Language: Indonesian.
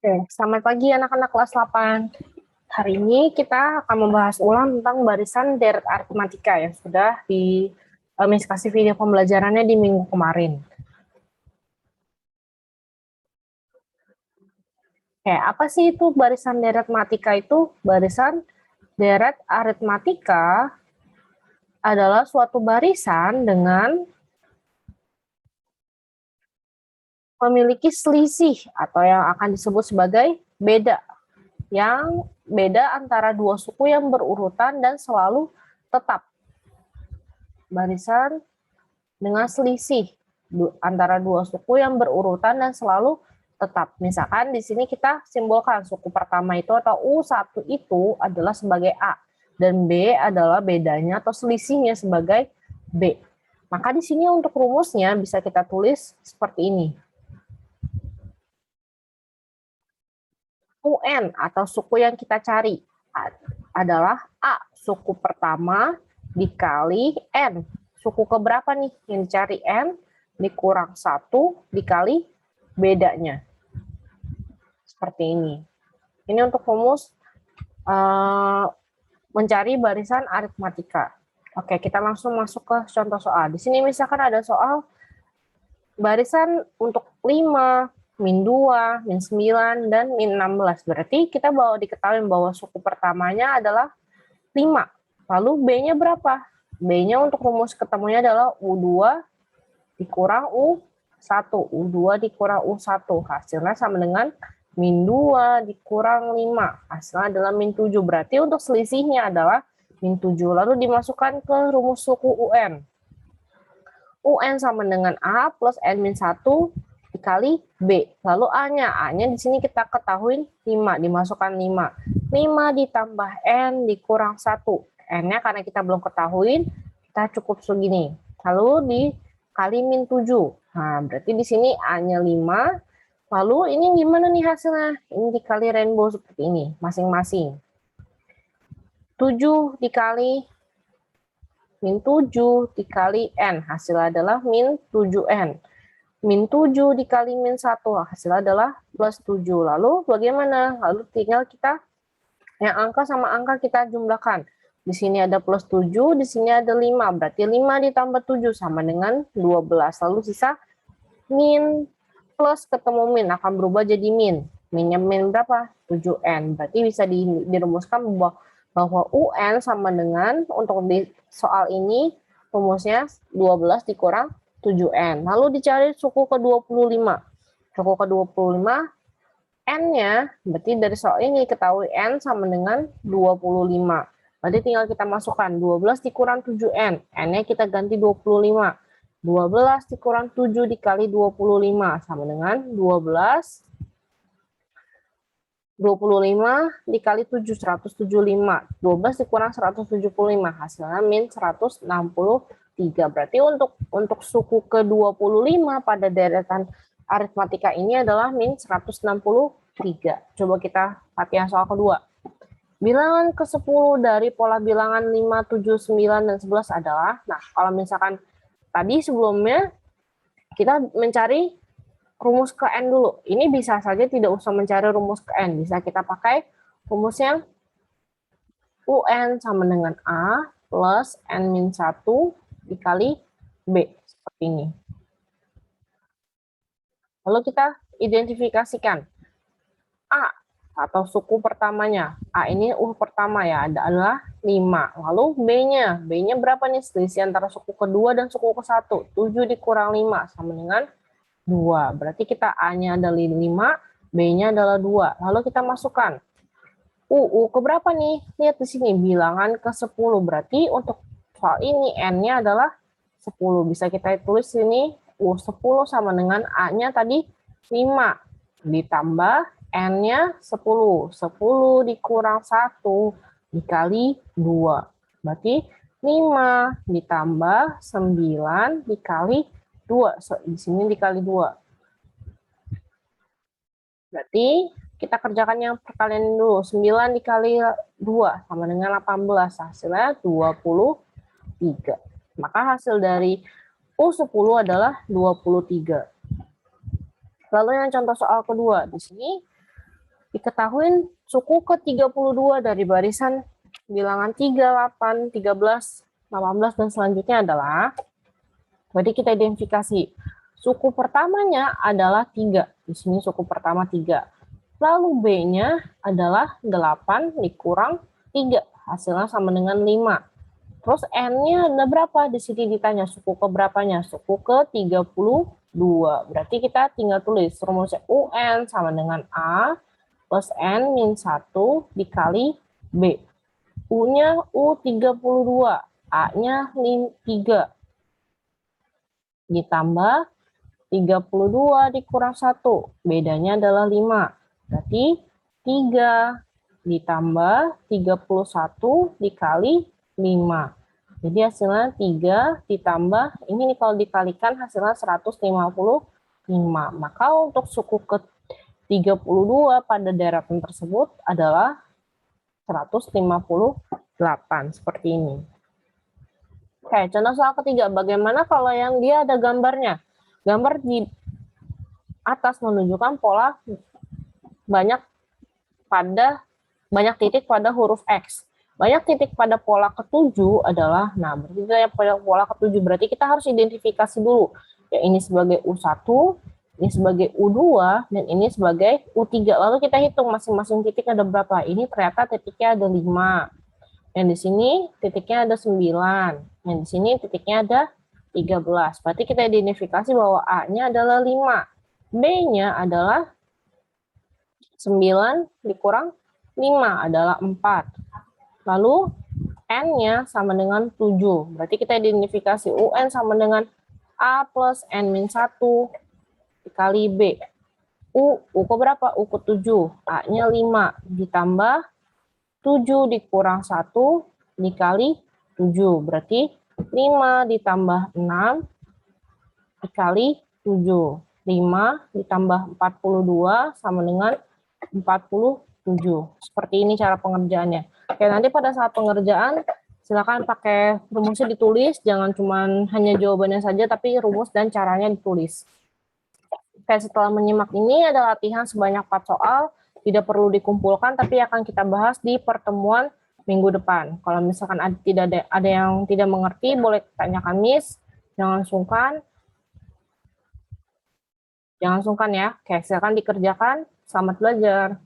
Oke, selamat pagi anak-anak kelas 8. Hari ini kita akan membahas ulang tentang barisan deret aritmatika yang sudah Miss kasih video pembelajarannya di minggu kemarin. Oke, apa sih itu barisan deret aritmatika itu? Barisan deret aritmatika adalah suatu barisan dengan memiliki selisih atau yang akan disebut sebagai beda. Yang beda antara dua suku yang berurutan dan selalu tetap. Barisan dengan selisih antara dua suku yang berurutan dan selalu tetap. Misalkan di sini kita simbolkan suku pertama itu atau U1 itu adalah sebagai A dan B adalah bedanya atau selisihnya sebagai B. Maka di sini untuk rumusnya bisa kita tulis seperti ini. UN atau suku yang kita cari adalah A, suku pertama dikali N. Suku keberapa nih yang dicari? N dikurang 1 dikali bedanya. Seperti ini. Ini untuk rumus mencari barisan aritmatika. Oke, kita langsung masuk ke contoh soal. Di sini misalkan ada soal barisan untuk 5, min 2, min 9, dan min 16. Berarti kita diketahui bahwa suku pertamanya adalah 5. Lalu B-nya berapa? B-nya untuk rumus ketemunya adalah U2 dikurang U1. U2 dikurang U1. Hasilnya sama dengan min 2 dikurang 5. Hasilnya adalah min 7. Berarti untuk selisihnya adalah min 7. Lalu dimasukkan ke rumus suku UN. UN sama dengan A plus N min 1 dikali B. Lalu A-nya. A-nya di sini kita ketahui 5. Dimasukkan 5. 5 ditambah N dikurang 1. N-nya karena kita belum ketahui, kita cukup segini. Lalu dikali min 7. Nah, berarti di sini A-nya 5. Lalu ini gimana nih hasilnya? Ini dikali rainbow seperti ini, masing-masing. 7 dikali min 7 dikali N. Hasilnya adalah min 7N. Min 7 dikali min 1. Hasilnya adalah plus 7. Lalu bagaimana? Lalu tinggal kita, yang angka sama angka kita jumlahkan. Di sini ada plus 7, di sini ada 5. Berarti 5 ditambah 7 sama dengan 12. Lalu sisa min plus ketemu min akan berubah jadi min. Minnya min berapa? 7N. Berarti bisa dirumuskan bahwa UN sama dengan, untuk di soal ini, rumusnya 12 dikurang 7N. Lalu dicari suku ke-25. Suku ke-25, N-nya, berarti dari soal ini ketahui N sama dengan 25. Berarti tinggal kita masukkan 12 dikurang 7N. N-nya kita ganti 25. 12 dikurang 7 dikali 25 sama dengan 12. 25 dikali 7, 175. 12 dikurang 175. Hasilnya min 163. Berarti untuk suku ke-25 pada deretan aritmatika ini adalah min 163. Coba kita latihan soal kedua. Bilangan ke-10 dari pola bilangan 5, 7, 9, dan 11 adalah, nah kalau misalkan tadi sebelumnya kita mencari rumus ke N dulu. Ini bisa saja tidak usah mencari rumus ke N. Bisa kita pakai rumusnya UN sama dengan A plus N min 1 dikali B. Seperti ini. Lalu kita identifikasikan A atau suku pertamanya. A ini pertama ya, adalah 5. Lalu B-nya. B-nya berapa nih? Selisih antara suku kedua dan suku ke-1. 7 dikurang 5 sama dengan 2. Berarti kita A-nya adalah 5, B-nya adalah 2. Lalu kita masukkan. U keberapa nih? Lihat di sini, bilangan ke-10. Berarti untuk soal ini N-nya adalah 10. Bisa kita tulis sini, U10 sama dengan A-nya tadi 5. Ditambah N-nya 10. 10 dikurang 1 dikali 2. Berarti 5 ditambah 9 dikali 2. Di sini dikali 2. Berarti kita kerjakan yang perkalian dulu. 9 dikali 2 sama dengan 18. Hasilnya 23. Maka hasil dari U10 adalah 23. Lalu yang contoh soal kedua. Di sini Diketahui suku ke-32 dari barisan bilangan 3, 8, 13, 18, dan selanjutnya adalah, jadi kita identifikasi. Suku pertamanya adalah 3. Di sini suku pertama 3. Lalu B-nya adalah 8 dikurang 3. Hasilnya sama dengan 5. Terus N-nya ada berapa? Di sini ditanya suku ke berapanya? Suku ke-32. Berarti kita tinggal tulis rumusnya UN sama dengan A plus N min 1 dikali B. U-nya U32, A-nya 3. Ditambah 32 dikurang 1, bedanya adalah 5. Berarti 3 ditambah 31 dikali 5. Jadi hasilnya 3 ditambah, ini nih kalau dikalikan hasilnya 155. Maka untuk suku ke-32 pada daratan tersebut adalah 158, seperti ini. Oke, contoh soal ketiga, bagaimana kalau yang dia ada gambarnya? Gambar di atas menunjukkan pola banyak titik pada huruf X. Banyak titik pada pola ketujuh adalah, nah berarti pada pola ketujuh, berarti kita harus identifikasi dulu. Ya, ini sebagai U1, ini sebagai U2, dan ini sebagai U3. Lalu kita hitung masing-masing titik ada berapa. Ini ternyata titiknya ada 5. Yang di sini titiknya ada 9. Yang di sini titiknya ada 13. Berarti kita identifikasi bahwa A-nya adalah 5. B-nya adalah 9 dikurang 5 adalah 4. Lalu N-nya sama dengan 7. Berarti kita identifikasi UN sama dengan A plus N min 1 dikali B. U ke berapa? U ke 7. A-nya 5 ditambah 7 dikurang 1 dikali 7. Berarti 5 ditambah 6 dikali 7. 5 ditambah 42 sama dengan 47. Seperti ini cara pengerjaannya. Oke, nanti pada saat pengerjaan, silakan pakai rumusnya ditulis. Jangan cuma hanya jawabannya saja, tapi rumus dan caranya ditulis. Oke, setelah menyimak ini ada latihan sebanyak 4 soal. Tidak perlu dikumpulkan, tapi akan kita bahas di pertemuan minggu depan. Kalau misalkan ada yang tidak mengerti, boleh tanyakan Miss. Jangan sungkan. Jangan sungkan ya. Oke, silakan dikerjakan. Selamat belajar.